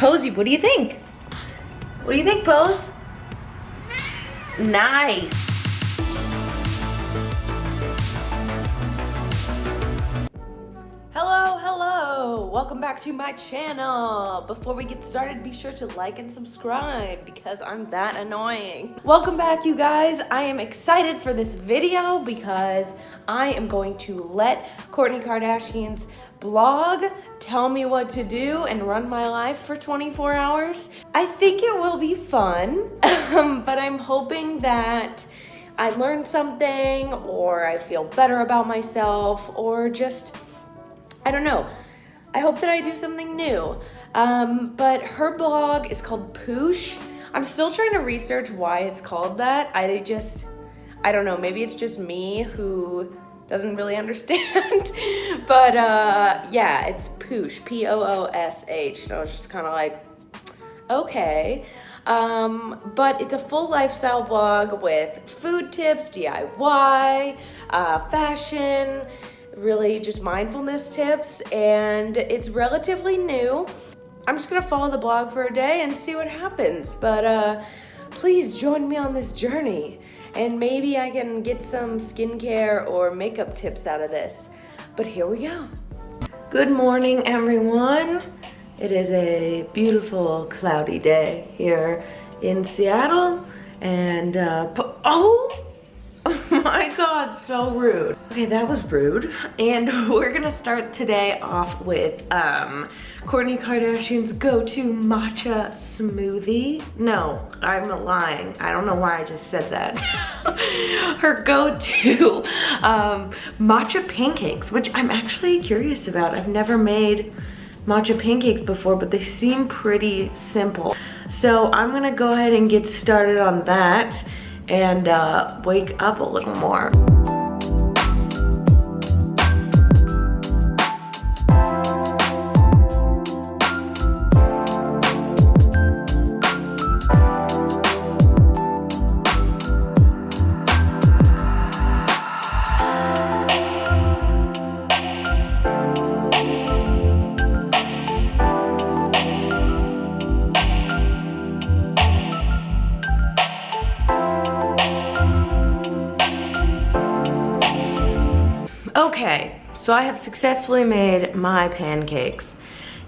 Posey, what do you think? What do you think, Pose? Nice. Hello, welcome back to my channel. Before we get started, be sure to like and subscribe because I'm that annoying. Welcome back, you guys. I am excited for this video because I am going to let Kourtney Kardashian's blog tell me what to do and run my life for 24 hours. I think it will be fun, but I'm hoping that I learn something or I feel better about myself or just, I don't know. I hope that I do something new. But her blog is called Poosh. I'm still trying to research why it's called that. I don't know, maybe it's just me who doesn't really understand. But yeah, it's Poosh, P-O-O-S-H. And I was just kind of like, okay. But it's a full lifestyle blog with food tips, DIY, fashion, really just mindfulness tips, and it's relatively new. I'm just gonna follow the blog for a day and see what happens, but please join me on this journey and maybe I can get some skincare or makeup tips out of this. But here we go. Good morning, everyone. It is a beautiful cloudy day here in Seattle, and oh my God, so rude. Okay, that was rude. And we're gonna start today off with Kourtney Kardashian's go-to matcha smoothie. No, I'm lying. I don't know why I just said that. Her go-to matcha pancakes, which I'm actually curious about. I've never made matcha pancakes before, but they seem pretty simple. So I'm gonna go ahead and get started on that and wake up a little more. Okay, so I have successfully made my pancakes.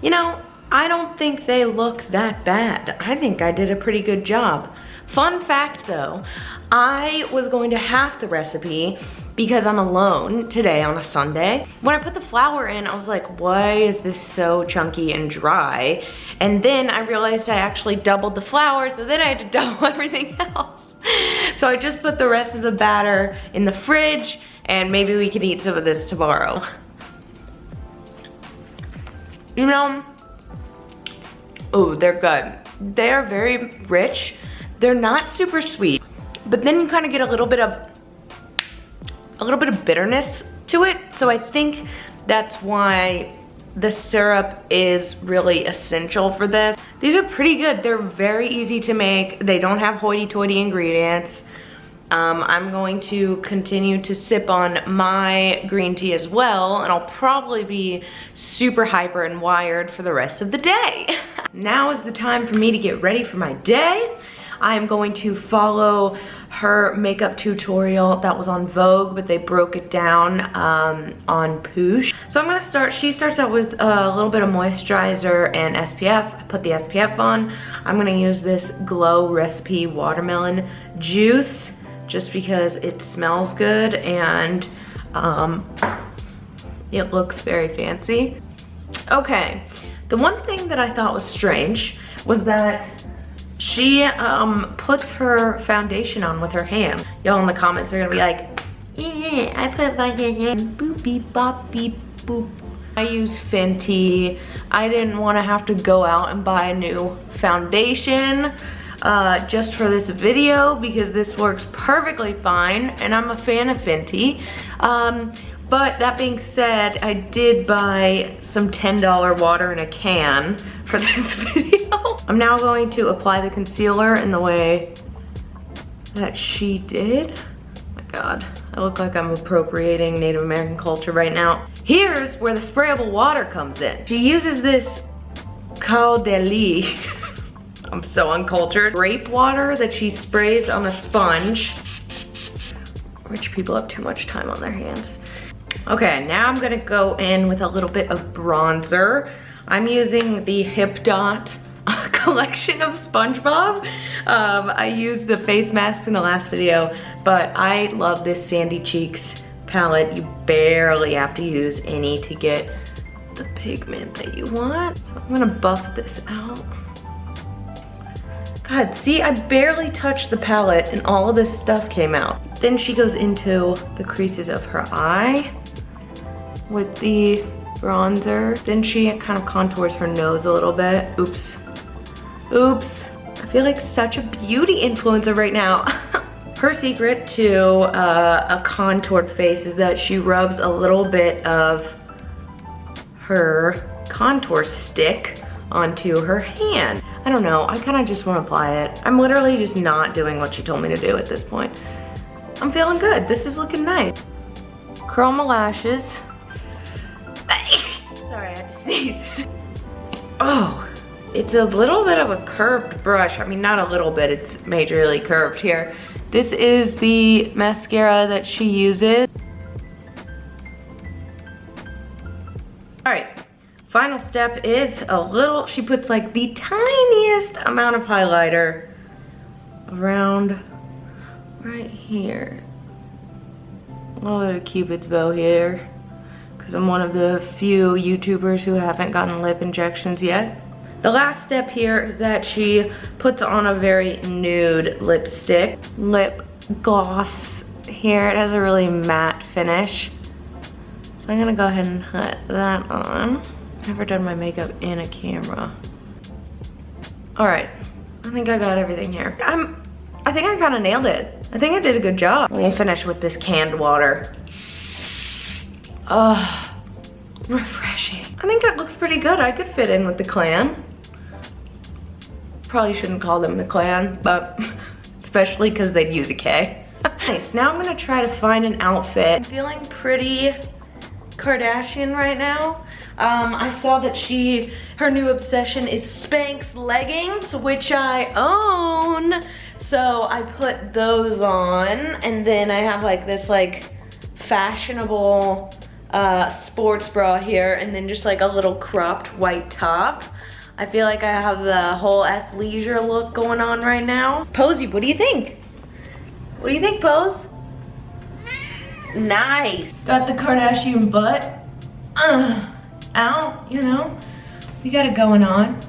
You know, I don't think they look that bad. I think I did a pretty good job. Fun fact though, I was going to half the recipe because I'm alone today on a Sunday. When I put the flour in, I was like, why is this so chunky and dry? And then I realized I actually doubled the flour, so then I had to double everything else. So I just put the rest of the batter in the fridge, and maybe we could eat some of this tomorrow. You know, oh, they're good. They're very rich. They're not super sweet, but then you kind of get a little bit of bitterness to it. So I think that's why the syrup is really essential for this. These are pretty good. They're very easy to make. They don't have hoity-toity ingredients. I'm going to continue to sip on my green tea as well, and I'll probably be super hyper and wired for the rest of the day. Now is the time for me to get ready for my day. I am going to follow her makeup tutorial that was on Vogue, but they broke it down on Poosh. So I'm gonna start, she starts out with a little bit of moisturizer and SPF. I put the SPF on. I'm gonna use this Glow Recipe Watermelon Juice, just because it smells good and it looks very fancy. Okay, the one thing that I thought was strange was that she puts her foundation on with her hand. Y'all in the comments are gonna be like, yeah, I put my hand, boop beep bop beep boop. I use Fenty. I didn't wanna have to go out and buy a new foundation just for this video because this works perfectly fine and I'm a fan of Fenty. But that being said, I did buy some $10 water in a can for this video. I'm now going to apply the concealer in the way that she did. Oh my God, I look like I'm appropriating Native American culture right now. Here's where the sprayable water comes in. She uses this cacao de lit. I'm so uncultured. Grape water that she sprays on a sponge. Rich people have too much time on their hands. Okay, now I'm gonna go in with a little bit of bronzer. I'm using the Hip Dot collection of SpongeBob. I used the face mask in the last video, but I love this Sandy Cheeks palette. You barely have to use any to get the pigment that you want. So I'm gonna buff this out. God, see, I barely touched the palette and all of this stuff came out. Then she goes into the creases of her eye with the bronzer. Then she kind of contours her nose a little bit. Oops. Oops. I feel like such a beauty influencer right now. Her secret to a contoured face is that she rubs a little bit of her contour stick onto her hand. I don't know, I kind of just want to apply it. I'm literally just not doing what she told me to do at this point. I'm feeling good. This is looking nice. Curl my lashes. Sorry, I had to sneeze. Oh, it's a little bit of a curved brush. I mean, not a little bit, it's majorly curved here. This is the mascara that she uses. All right. Final step is she puts like the tiniest amount of highlighter around right here. A little bit of Cupid's bow here, because I'm one of the few YouTubers who haven't gotten lip injections yet. The last step here is that she puts on a very nude lipstick. Lip gloss here, it has a really matte finish. So I'm gonna go ahead and put that on. Never done my makeup in a camera. All right, I think I got everything here. I think I kind of nailed it. I think I did a good job. Let me finish with this canned water. Refreshing. I think that looks pretty good. I could fit in with the clan. Probably shouldn't call them the clan, but especially because they'd use a K. Nice, now I'm gonna try to find an outfit. I'm feeling pretty Kardashian right now. I saw that her new obsession is Spanx leggings, which I own. So I put those on, and then I have like this like fashionable sports bra here, and then just like a little cropped white top. I feel like I have the whole athleisure look going on right now. Posey, what do you think? What do you think, Pose? Nice. Got the Kardashian butt out, you know. We got it going on.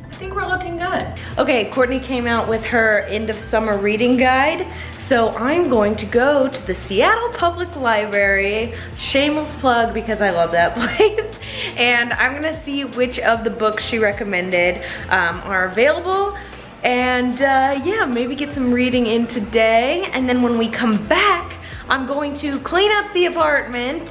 I think we're looking good. Okay, Kourtney came out with her end of summer reading guide. So I'm going to go to the Seattle Public Library. Shameless plug because I love that place. And I'm gonna see which of the books she recommended are available. And yeah, maybe get some reading in today. And then when we come back, I'm going to clean up the apartment.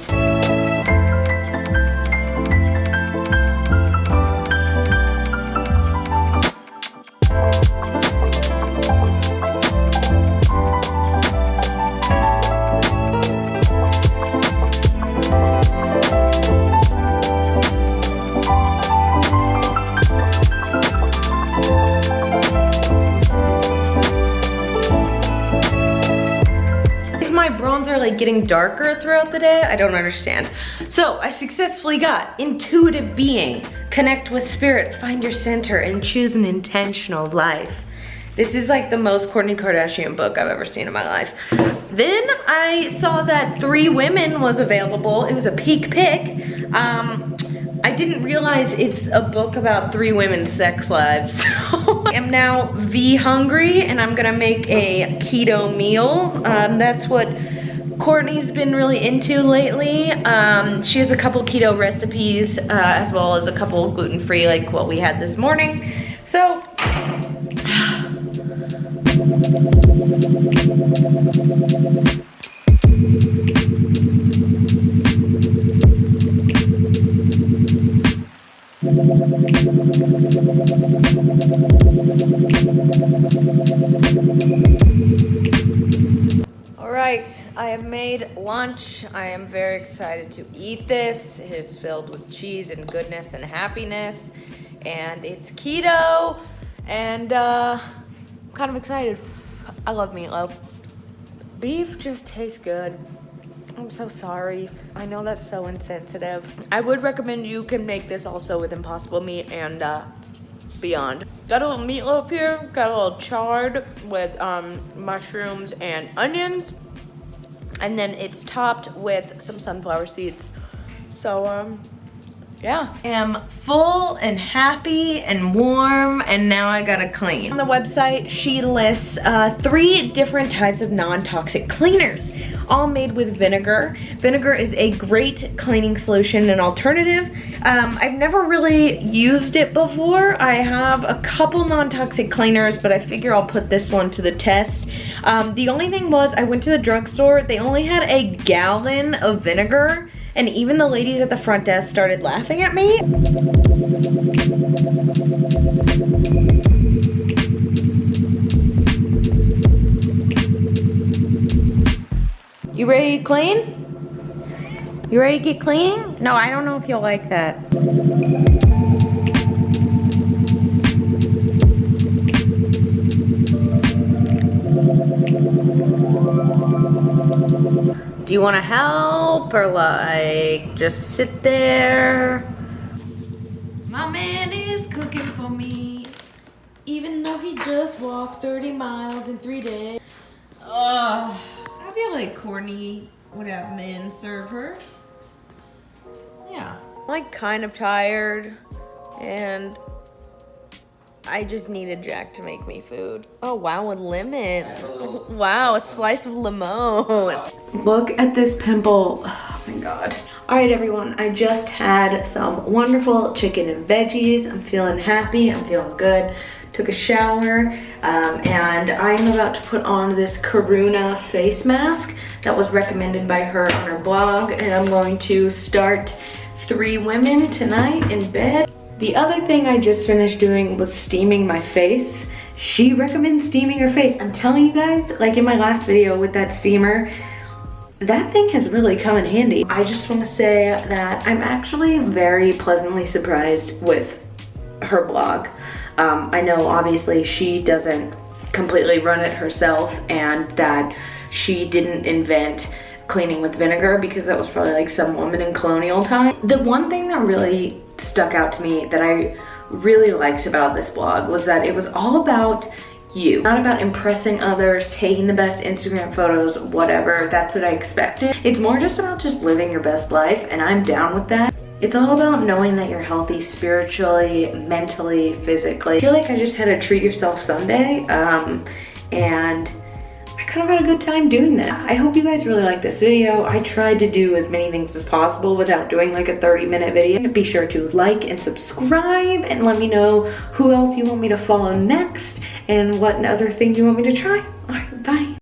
Like getting darker throughout the day? I don't understand. So I successfully got intuitive being, connect with spirit, find your center, and choose an intentional life. This is like the most Kourtney Kardashian book I've ever seen in my life. Then I saw that 3 Women was available. It was a peek pick. I didn't realize it's a book about 3 women's sex lives. So I am now hungry, and I'm gonna make a keto meal. That's what Kourtney's been really into lately. She has a couple keto recipes as well as a couple gluten-free like what we had this morning. So, all right, I have made lunch. I am very excited to eat this. It is filled with cheese and goodness and happiness. And it's keto. And I'm kind of excited. I love meatloaf. Beef just tastes good. I'm so sorry. I know that's so insensitive. I would recommend you can make this also with Impossible Meat and beyond. Got a little meatloaf here. Got a little chard with mushrooms and onions. And then it's topped with some sunflower seeds. So, yeah. I am full and happy and warm, and now I gotta clean. On the website, she lists 3 different types of non-toxic cleaners, all made with vinegar. Vinegar is a great cleaning solution and alternative. I've never really used it before. I have a couple non-toxic cleaners, but I figure I'll put this one to the test. The only thing was, I went to the drugstore, they only had a gallon of vinegar, and even the ladies at the front desk started laughing at me. You ready to clean? You ready to get clean? No, I don't know if you'll like that. Do you want to help or like just sit there? My man is cooking for me, even though he just walked 30 miles in 3 days. I feel like Kourtney would have men serve her. Yeah. I'm like kind of tired and I just needed Jack to make me food. Oh wow, a lemon. Wow, a slice of lemon. Look at this pimple. Oh my god. All right everyone, I just had some wonderful chicken and veggies. I'm feeling happy, I'm feeling good. Took a shower, and I'm about to put on this Karuna face mask that was recommended by her on her blog, and I'm going to start 3 women tonight in bed. The other thing I just finished doing was steaming my face. She recommends steaming her face. I'm telling you guys, like in my last video with that steamer, that thing has really come in handy. I just want to say that I'm actually very pleasantly surprised with her blog. I know obviously she doesn't completely run it herself, and that she didn't invent cleaning with vinegar because that was probably like some woman in colonial time. The one thing that really stuck out to me that I really liked about this blog was that it was all about you. Not about impressing others, taking the best Instagram photos, whatever. That's what I expected. It's more just about just living your best life, and I'm down with that. It's all about knowing that you're healthy spiritually, mentally, physically. I feel like I just had a treat yourself Sunday, and I kind of had a good time doing that. I hope you guys really like this video. I tried to do as many things as possible without doing like a 30-minute video. Be sure to like and subscribe and let me know who else you want me to follow next and what other thing you want me to try. All right, bye.